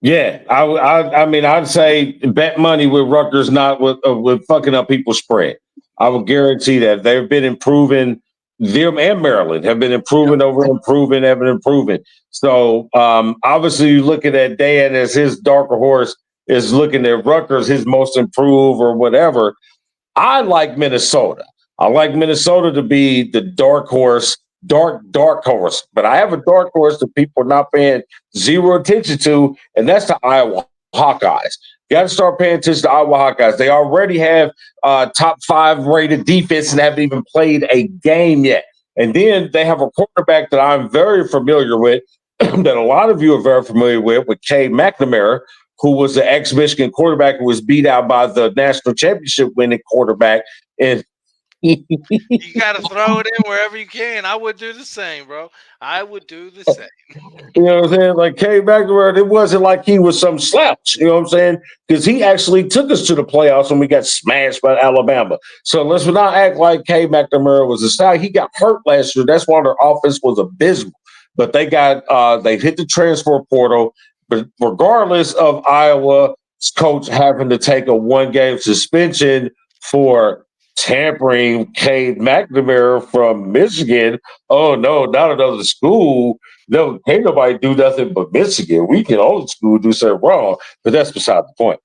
Yeah, I mean, I'd say bet money with Rutgers, not with fucking up people's spread. I would guarantee that they've been improving. Them and Maryland have been improving have been improving. So obviously, you looking at Dan as his darker horse is looking at Rutgers, his most improved or whatever. I like Minnesota. I like Minnesota to be the dark horse, dark horse. But I have a dark horse that people are not paying zero attention to, and that's the Iowa Hawkeyes. You got to start paying attention to Iowa Hawkeyes. They already have top 5 rated defense and haven't even played a game yet. And then they have a quarterback that I'm very familiar with, that a lot of you are very familiar with Cade McNamara, who was the ex-Michigan quarterback who was beat out by the national championship winning quarterback. And you got to throw it in wherever you can. I would do the same, bro. I would do the same. You know what I'm saying? Like Cade McNamara, it wasn't like he was some slouch. You know what I'm saying? Because he actually took us to the playoffs when we got smashed by Alabama. So let's not act like Cade McNamara was a slouch. He got hurt last year. That's why their offense was abysmal. But they hit the transfer portal. But regardless of Iowa's coach having to take a 1-game suspension for tampering Cade McNamara from Michigan, oh no, not another school. No, can't nobody do nothing but Michigan. We can only school do something wrong, but that's beside the point.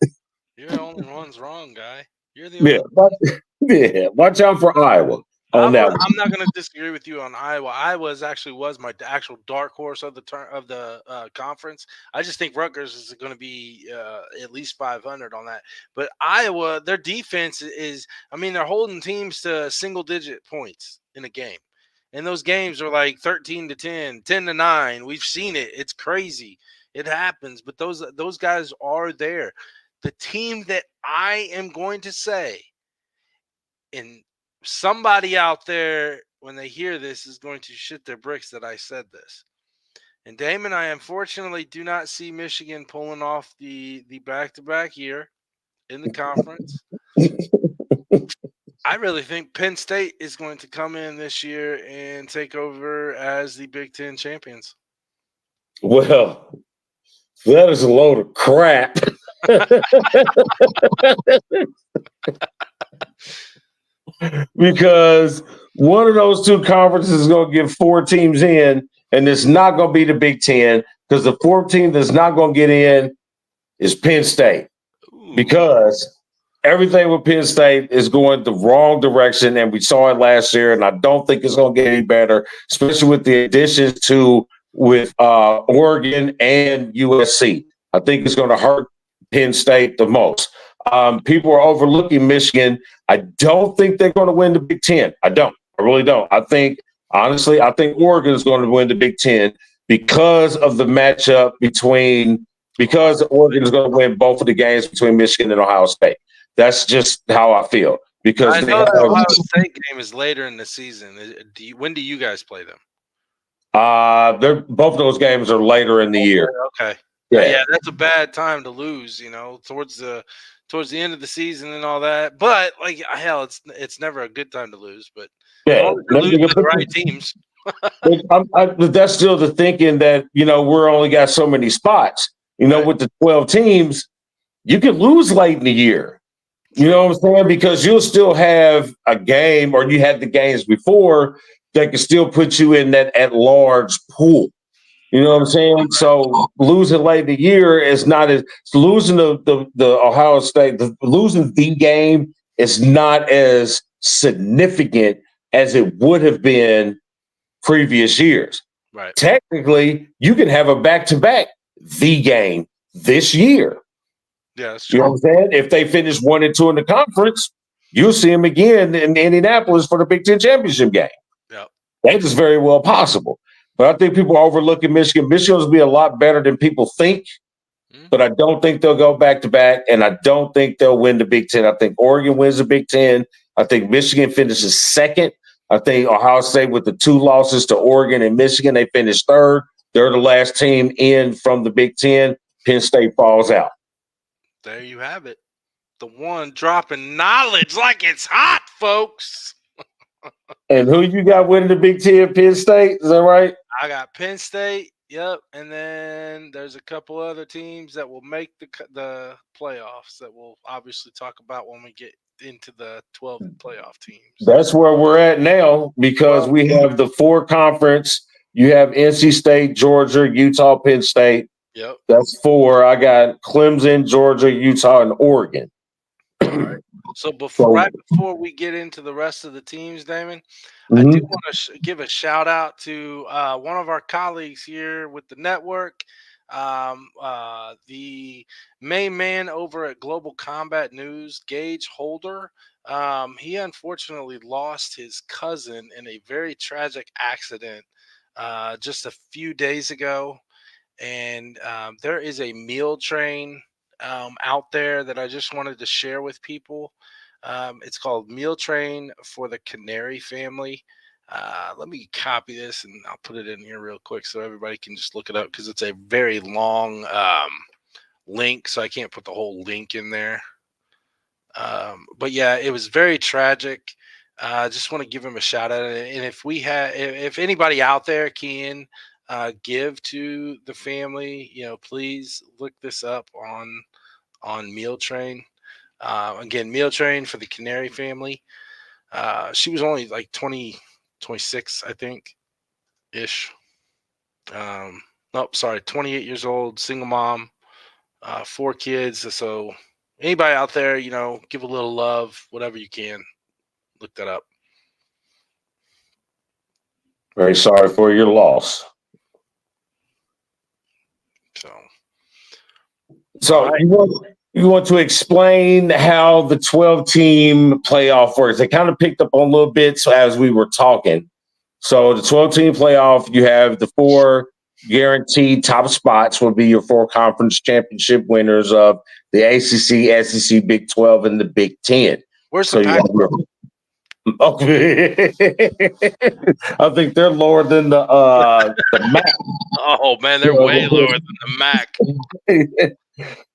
You're the only one's wrong, guy. You're the only one. Watch out for Iowa. I'm not going to disagree with you on Iowa. Iowa was my actual dark horse of the conference. I just think Rutgers is going to be at least 500 on that. But Iowa, their defense is, they're holding teams to single-digit points in a game. And those games are like 13-10, 10-9. We've seen it. It's crazy. It happens. But those guys are there. The team that I am going to say, and somebody out there, when they hear this, is going to shit their bricks that I said this. And Damon, I unfortunately do not see Michigan pulling off the back-to-back year in the conference. I really think Penn State is going to come in this year and take over as the Big Ten champions. Well, that is a load of crap. Because one of those two conferences is going to get 4 teams in, and it's not going to be the Big Ten, because the 4th team that's not going to get in is Penn State. Because everything with Penn State is going the wrong direction, and we saw it last year, and I don't think it's going to get any better, especially with the additions with Oregon and USC. I think it's going to hurt Penn State the most. People are overlooking Michigan. I don't think they're going to win the Big Ten. I really don't. I think Oregon is going to win the Big Ten because of the matchup because Oregon is going to win both of the games between Michigan and Ohio State. That's just how I feel. Because I know the Ohio State game is later in the season. When do you guys play them? Both of those games are later in the year. Okay. Yeah, that's a bad time to lose, towards the end of the season and all that. But like hell, it's never a good time to lose. But losing to the right teams. That's still the thinking that we're only got so many spots. Right. With the 12 teams, you can lose late in the year. You know what I'm saying? Because you'll still have a game, or you had the games before that can still put you in that at-large pool. You know what I'm saying? So losing late in the year is not as losing the Ohio State, losing the game is not as significant as it would have been previous years. Right. Technically, you can have a back-to-back the game this year. Yeah, that's true. You know what I'm saying? If they finish 1 and 2 in the conference, you'll see them again in Indianapolis for the Big Ten championship game. Yeah, that is very well possible. But I think people are overlooking Michigan. Michigan's be a lot better than people think, but I don't think they'll go back-to-back, and I don't think they'll win the Big Ten. I think Oregon wins the Big Ten. I think Michigan finishes 2nd. I think Ohio State, with the 2 losses to Oregon and Michigan, they finished 3rd. They're the last team in from the Big Ten. Penn State falls out. There you have it. The one dropping knowledge like it's hot, folks. And who you got winning the Big Ten? Penn State, is that right? I got Penn State, yep. And then there's a couple other teams that will make the playoffs that we'll obviously talk about when we get into the 12 playoff teams. That's where we're at now, because we have the 4 conference. You have NC State, Georgia, Utah, Penn State. Yep. That's 4. I got Clemson, Georgia, Utah, and Oregon. All right. So right before we get into the rest of the teams, Damon, I do want to give a shout out to one of our colleagues here with the network, the main man over at Global Combat News, Gage Holder. He unfortunately lost his cousin in a very tragic accident just a few days ago. And there is a meal train out there that I just wanted to share with people. It's called Meal Train for the Canary Family. Let me copy this and I'll put it in here real quick so everybody can just look it up because it's a very long link, so I can't put the whole link in there. But yeah, it was very tragic. I just want to give him a shout out. And if anybody out there can give to the family, please look this up on Meal Train. Again, Meal Train for the Canary Family. She was only like 26, I think, ish. Nope, sorry, 28 years old, single mom, 4 kids. So anybody out there, give a little love, whatever you can. Look that up. Very sorry for your loss. So right. you want to explain how the 12-team playoff works? I kind of picked up on little bits as we were talking. So the 12-team playoff, you have the 4 guaranteed top spots will be your 4 conference championship winners of the ACC, SEC, Big 12, and the Big 10. Where's the Pac? Okay. I think they're lower than the MAC. Oh man, they're way lower than the MAC.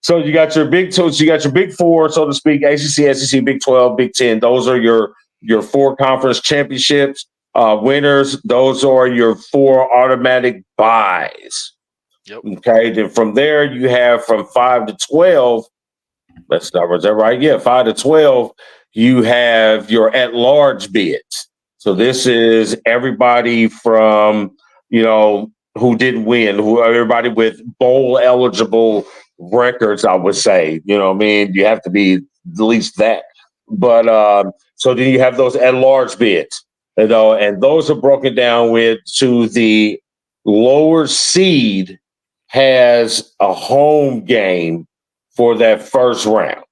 So you got your big 2, so you got your Big 4, so to speak, ACC, SEC, Big 12, Big 10. Those are your 4 conference championships winners. Those are your 4 automatic buys. Yep. Okay. Then from there you have from 5 to 12. Was that right? Yeah, 5 to 12. You have your at-large bids. So this is everybody from, who didn't win, everybody with bowl-eligible records, I would say. You know what I mean? You have to be at least that. But so then you have those at-large bids, and those are broken down to the lower seed has a home game for that first round.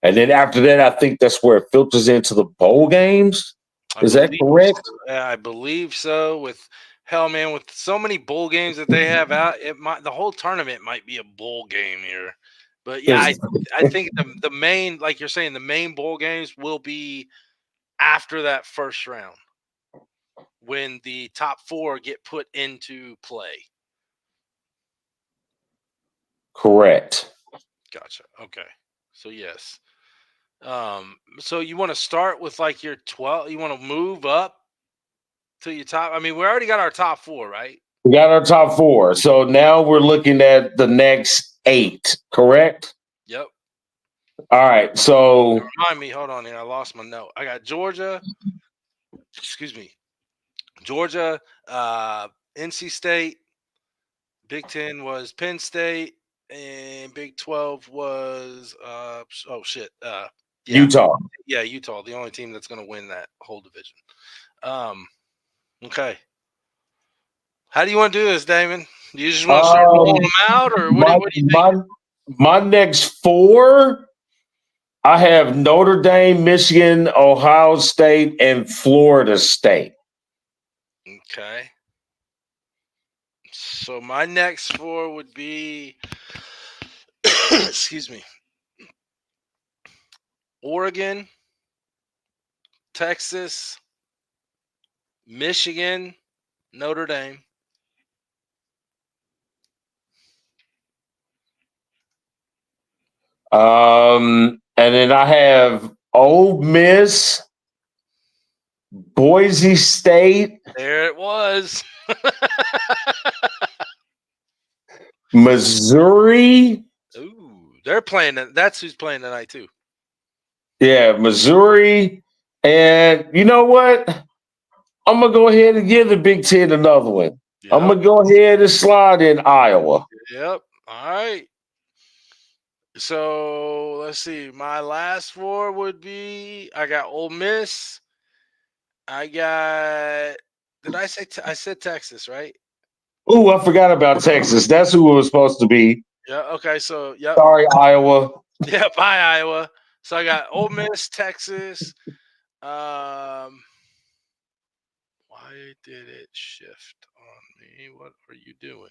And then after that, I think that's where it filters into the bowl games. Is that correct? I believe so. With so many bowl games that they have out, the whole tournament might be a bowl game here. But yeah, I think the main, like you're saying, the main bowl games will be after that first round when the top 4 get put into play. Correct. Gotcha. Okay. So yes. So you want to start with like your 12, you want to move up to your top. I mean, we already got our top 4, right? We got our top 4. So now we're looking at the next 8, correct? Yep. All right. So remind me, hold on here. I lost my note. I got Georgia. Excuse me. Georgia, NC State. Big 10 was Penn State, and Big 12 was Utah. Yeah, Utah, the only team that's going to win that whole division. Okay. How do you want to do this, Damon? Do you just want to start rolling them out, or what do you think? My next 4, I have Notre Dame, Michigan, Ohio State, and Florida State. Okay. So my next 4 would be, excuse me, Oregon, Texas, Michigan, Notre Dame. And then I have Ole Miss, Boise State. There it was. Missouri. Ooh, they're playing. That's who's playing tonight too. Yeah, Missouri. And you know what? I'm going to go ahead and give the Big 10 another one. I'm going to go ahead and slide in Iowa. Yep. All right. So let's see. My last four would be I got Ole Miss. I got. Did I say I said Texas, right? Ooh, I forgot about Texas. That's who it was supposed to be. Yeah. Okay. So yep. Sorry, Iowa. Yeah. Bye, Iowa. So I got Ole Miss, Texas. Why did it shift on me? What are you doing?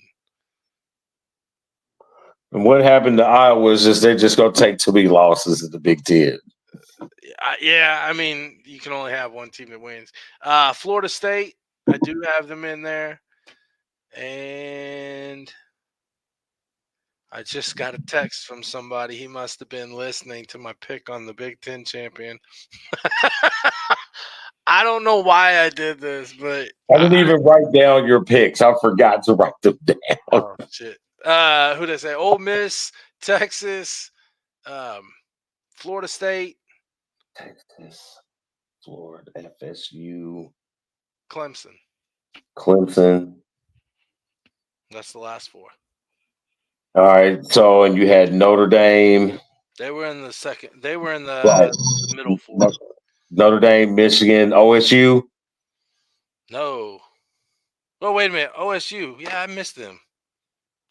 And what happened to Iowa is just they're just going to take too many losses in the Big Ten. Yeah, I mean, you can only have one team that wins. Florida State, I do have them in there. And I just got a text from somebody. He must have been listening to my pick on the Big Ten champion. I don't know why I did this, but I didn't even write down your picks. I forgot to write them down. Oh, shit. Who did I say? Ole Miss, Texas, Florida State, Texas, Florida, FSU, Clemson. Clemson. That's the last four. All right. So, and you had Notre Dame. They were in the second. They were in the Right. middle four. Notre Dame, Michigan, OSU. No. Oh, wait a minute. OSU. Yeah, I missed them.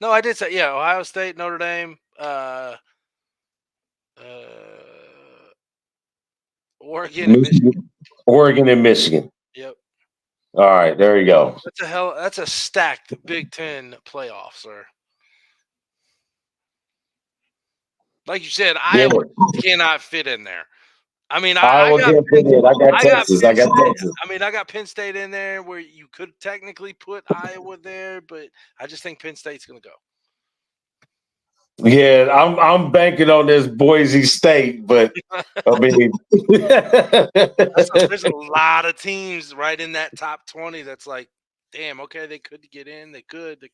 No, I did say Ohio State, Notre Dame, Oregon, and Michigan. Oregon and Michigan. Yep. All right, there you go. That's a stacked Big Ten playoff, sir. Like you said, Iowa cannot fit in there. I mean, I got Texas. I got Penn State in there where you could technically put Iowa there, but I just think Penn State's going to go. Yeah, I'm banking on this Boise State, but I mean, there's a lot of teams right in that top 20 that's like, damn, okay, they could get in. They could.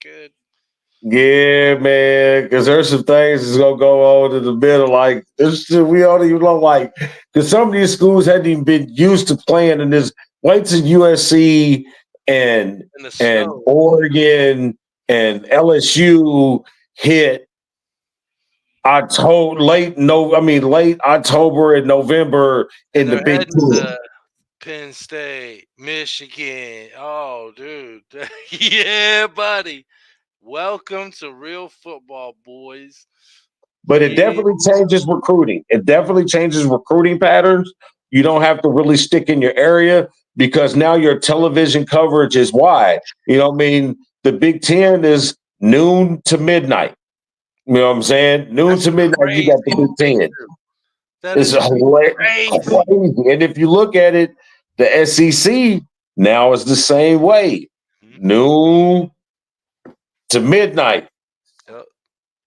Yeah, man, because there's some things that's gonna go on in the middle. Like we don't even know, like, because some of these schools hadn't even been used to playing in this. Wait till USC and Oregon and LSU hit late October and November in the Big Ten. Penn State, Michigan. Oh, dude, yeah, buddy. Welcome to real football, boys. But it definitely changes recruiting. It definitely changes recruiting patterns. You don't have to really stick in your area because now your television coverage is wide. You know what I mean? The Big Ten is noon to midnight. You know what I'm saying? Noon to midnight, you got the Big Ten. It's crazy. And if you look at it, the SEC now is the same way. Mm-hmm. Noon to midnight. Yep.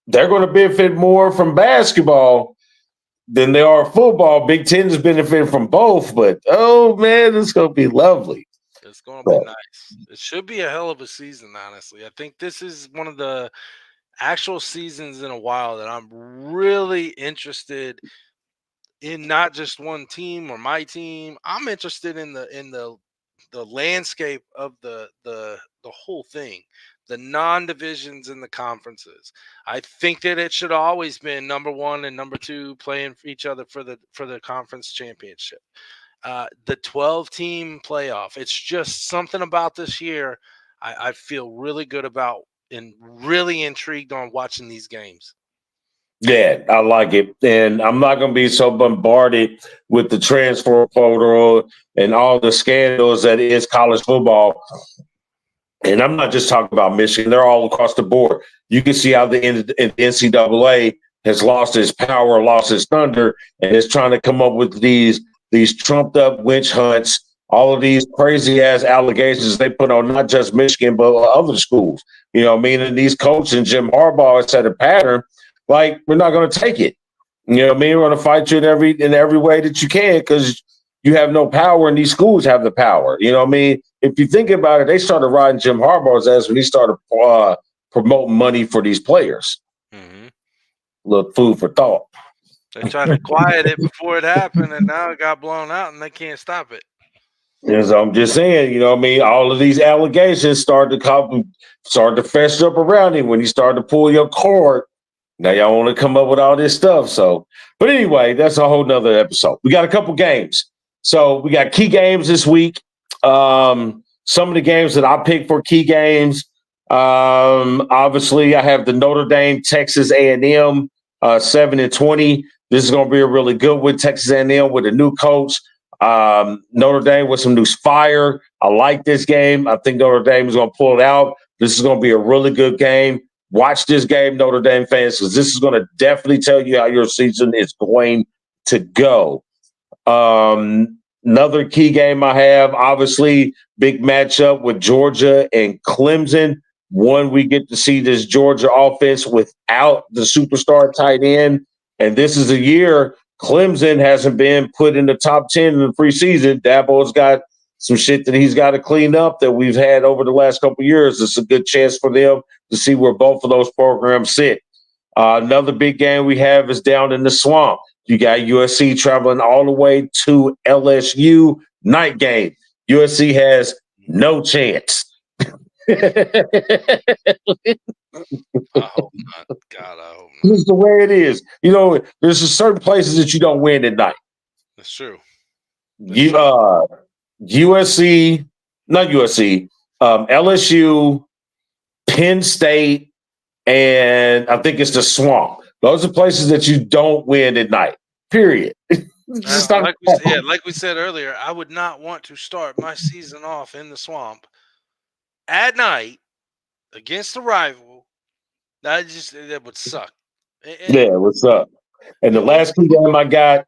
They're going to benefit more from basketball than they are football. Big Ten is benefiting from both, but oh man, it's going to be lovely. It's going to be nice. It should be a hell of a season, honestly. I think this is one of the actual seasons in a while that I'm really interested in, not just one team or my team. I'm interested in the landscape of the whole thing, the non-divisions and the conferences. I think that it should always been number one and number two playing for each other for the conference championship. The 12-team playoff. It's just something about this year I feel really good about and really intrigued on watching these games. Yeah, I like it. And I'm not going to be so bombarded with the transfer portal and all the scandals that is college football. And I'm not just talking about Michigan. They're all across the board. You can see how the NCAA has lost its power, lost its thunder, and is trying to come up with these trumped up witch hunts, all of these crazy ass allegations they put on not just Michigan, but other schools. You know what I mean? And these coaches and Jim Harbaugh has set a pattern. Like, we're not going to take it. You know what I mean? We're going to fight you in every way that you can because you have no power and these schools have the power. You know what I mean? If you think about it, they started riding Jim Harbaugh's ass when he started promoting money for these players. Mm-hmm. Little food for thought. They tried to quiet it before it happened, and now it got blown out, and they can't stop it. As I'm just saying, what I mean, all of these allegations started to fester up around him when he started to pull your card. Now y'all want to come up with all this stuff. So, but anyway, that's a whole nother episode. We got a couple games. So we got key games this week. Some of the games that I picked for key games. Obviously, I have the Notre Dame Texas A&M 7-20. This is going to be a really good one. Texas A&M with a new coach. Notre Dame with some new fire. I like this game. I think Notre Dame is going to pull it out. This is going to be a really good game. Watch this game, Notre Dame fans, because this is going to definitely tell you how your season is going to go. Another key game I have, obviously, big matchup with Georgia and Clemson. One, we get to see this Georgia offense without the superstar tight end. And this is a year Clemson hasn't been put in the top 10 in the preseason. Dabo's got some shit that he's got to clean up that we've had over the last couple of years. It's a good chance for them to see where both of those programs sit. Another big game we have is down in the swamp. You got USC traveling all the way to LSU. Night game. USC has no chance. I hope not. God, I hope not. This is the way it is. There's certain places that you don't win at night. That's true. USC, not USC, LSU, Penn State, and I think it's the swamp. Those are places that you don't win at night. Period. Like we said earlier, I would not want to start my season off in the swamp at night against a rival. That would suck. What's up? And the last key game I got,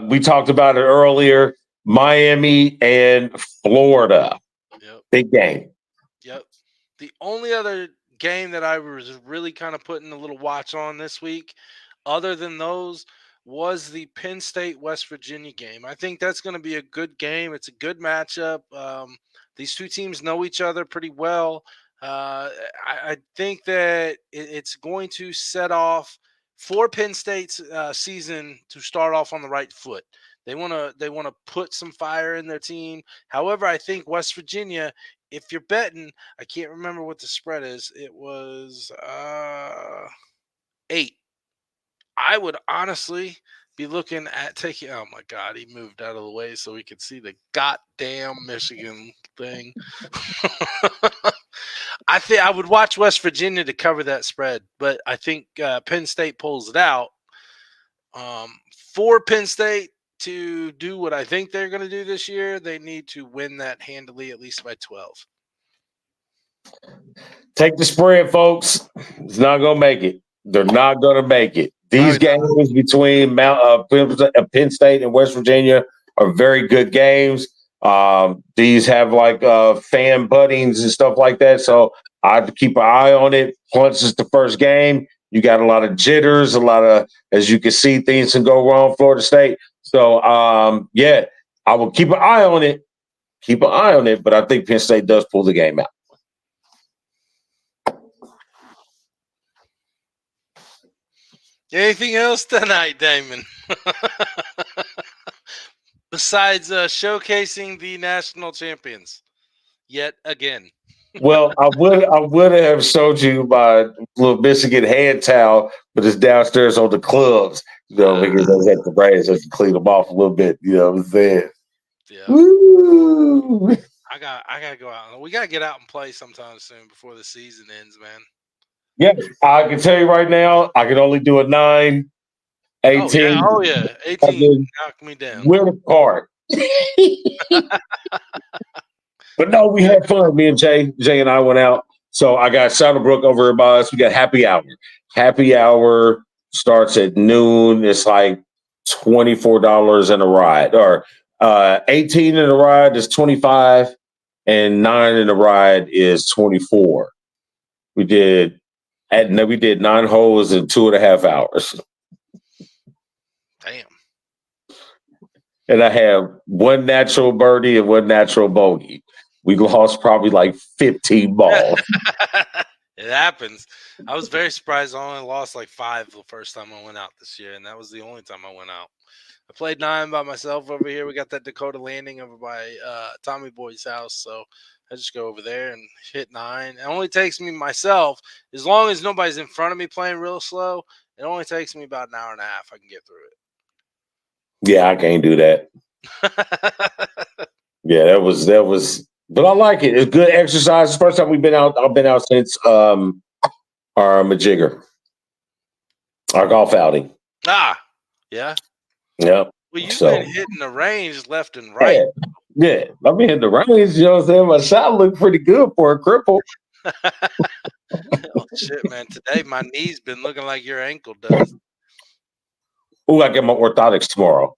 we talked about it earlier, Miami and Florida. Yep. Big game. Yep. The only other game that I was really kind of putting a little watch on this week, other than those, was the Penn State West Virginia game. I think that's going to be a good game. It's a good matchup. These two teams know each other pretty well. I think that it's going to set off for Penn State's season to start off on the right foot. They want to put some fire in their team. However, I think West Virginia, if you're betting, I can't remember what the spread is. It was 8. I would honestly be looking at taking. Oh my God, he moved out of the way so we could see the goddamn Michigan thing. I think I would watch West Virginia to cover that spread, but I think Penn State pulls it out. For Penn State to do what I think they're going to do this year, they need to win that handily, at least by 12. Take the spread, folks. It's not going to make it. They're not going to make it. These games between Penn State and West Virginia are very good games. These have like fan buddings and stuff like that. So I'd keep an eye on it. Once it's the first game, you got a lot of jitters, as you can see, things can go wrong, Florida State. So, I will keep an eye on it. But I think Penn State does pull the game out. Anything else tonight, Damon? Besides showcasing the national champions yet again. Well, I would have showed you my little Michigan hand towel, but it's downstairs on the clubs. Because I was at the Braves, I have to clean them off a little bit. You know what I'm saying? Yeah. Woo! I gotta go out. We gotta get out and play sometime soon before the season ends, man. Yeah, I can tell you right now, I can only do a 9, 18. Oh yeah. 18 knocked me down. We're apart. But no, we had fun. Me and Jay and I went out. So I got Saddlebrook over by us. We got happy hour. Happy hour starts at noon. It's like $24 in a ride, or 18 in a ride is 25, and 9 in a ride is 24. We did 9 holes in 2.5 hours. Damn. And I have 1 natural birdie and 1 natural bogey. We lost probably like 15 balls. It happens. I was very surprised I only lost like 5 the first time I went out this year, and that was the only time I went out. I played 9 by myself over here. We got that Dakota Landing over by Tommy Boy's house, so I just go over there and hit 9. It only takes me myself, as long as nobody's in front of me playing real slow, it only takes me about an hour and a half. I can get through Yeah, I can't do that. it. Yeah, that was. But I like it. It's good exercise. It's the first time we've been out. I've been out since our majigger, our golf outing. Yeah. Yep. Well, you've So been hitting the range left and right. yeah. I've been hitting the range. You know what I'm saying? My shot looked pretty good for a cripple. Oh shit, man! Today my knee's been looking like your ankle does. Oh, I get my orthotics tomorrow.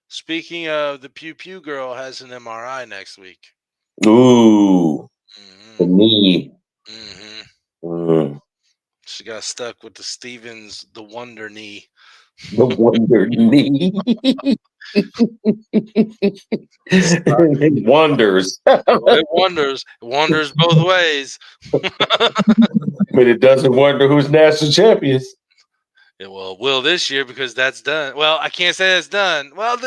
Speaking of, the Pew Pew girl has an MRI next week. Ooh, the knee. She got stuck with the Stevens, the Wonder knee. The Wonder knee. It wonders. It wonders. It wonders both ways. But it doesn't wonder who's national champions. It will this year because that's done. Well, I can't say that's done. Well,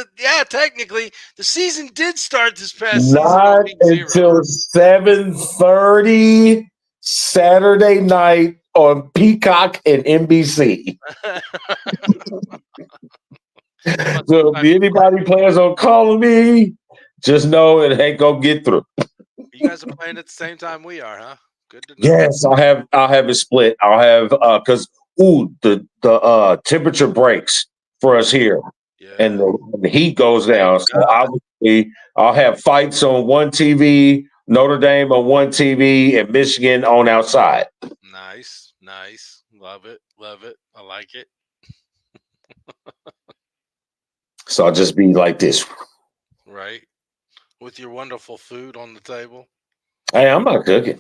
technically, the season did start this past Not season. until 7:30 Saturday night on Peacock and NBC. So if anybody plans on calling me, just know it ain't gonna get through. You guys are playing at the same time we are, huh? Good to know. Yes, I'll have it split. I'll have because the temperature breaks for us here. Yeah. And the heat goes down. So obviously I'll have fights on one TV, Notre Dame on one TV, and Michigan on outside. Nice. Love it. I like it. So I'll just be like this. Right. With your wonderful food on the table. Hey, I'm not cooking.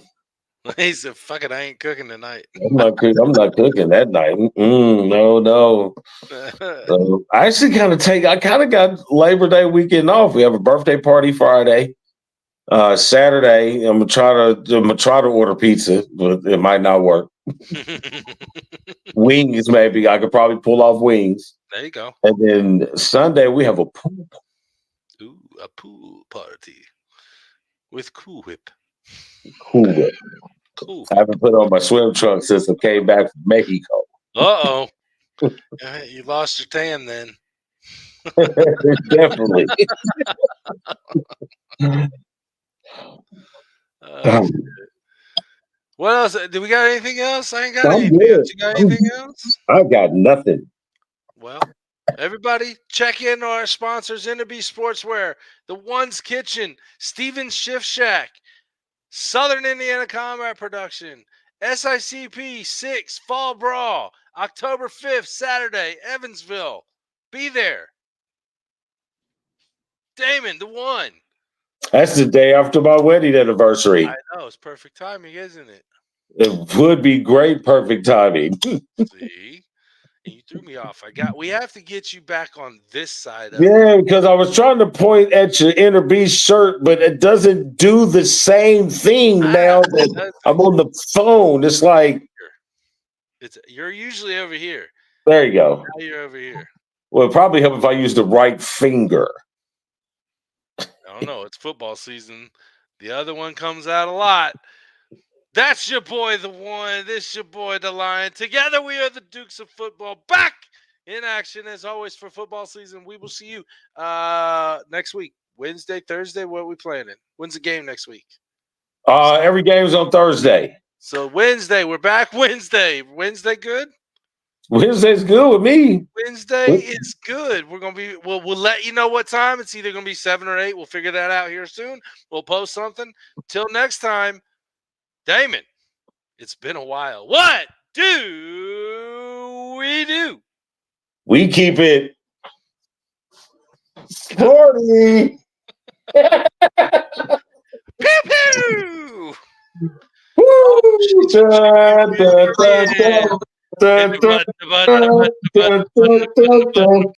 He said, fuck it, I ain't cooking tonight. I'm not cooking that night. No. So I actually kind of got Labor Day weekend off. We have a birthday party Friday. Saturday, I'm gonna try to order pizza, but it might not work. Wings, maybe I could probably pull off wings. There you go. And then Sunday we have a pool. Ooh, a pool party with Cool Whip. Cool Whip. Cool. I haven't put on my swim trunks since I came back from Mexico. You lost your tan then. Definitely. What else? Do we got anything else? I ain't got anything else. You got anything else? I got nothing. Well, everybody, check in our sponsors: Innerby Sportswear, The One's Kitchen, Steven's Shift Shack, Southern Indiana Combat Production, SICP 6 Fall Brawl, October 5th, Saturday, Evansville. Be there. Damon, The One. That's the day after my wedding anniversary. I know. It's perfect timing, isn't it? It would be great, perfect timing. See? And you threw me off. We have to get you back on this side of it. Because I was trying to point at your Inner Beast shirt, but it doesn't do the same thing now that I'm on the phone. It's like you're usually over here. There you go. Now you're over here. Well, it'd probably help if I use the right finger. I don't know. It's football season. The other one comes out a lot. That's your boy, The One. This your boy, DaLion. Together we are the Dukes of Football, back in action as always for football season. We will see you next week, Wednesday, Thursday. What are we planning? When's the game next week? Every game's on Thursday. So Wednesday, we're back Wednesday. Wednesday good? Wednesday's good with me. Wednesday is good. We're gonna be. We'll let you know what time. It's either gonna be 7 or 8. We'll figure that out here soon. We'll post something. Till next time. Damon, it's been a while. What do we do? We keep it sporty. Pew pew! Woo!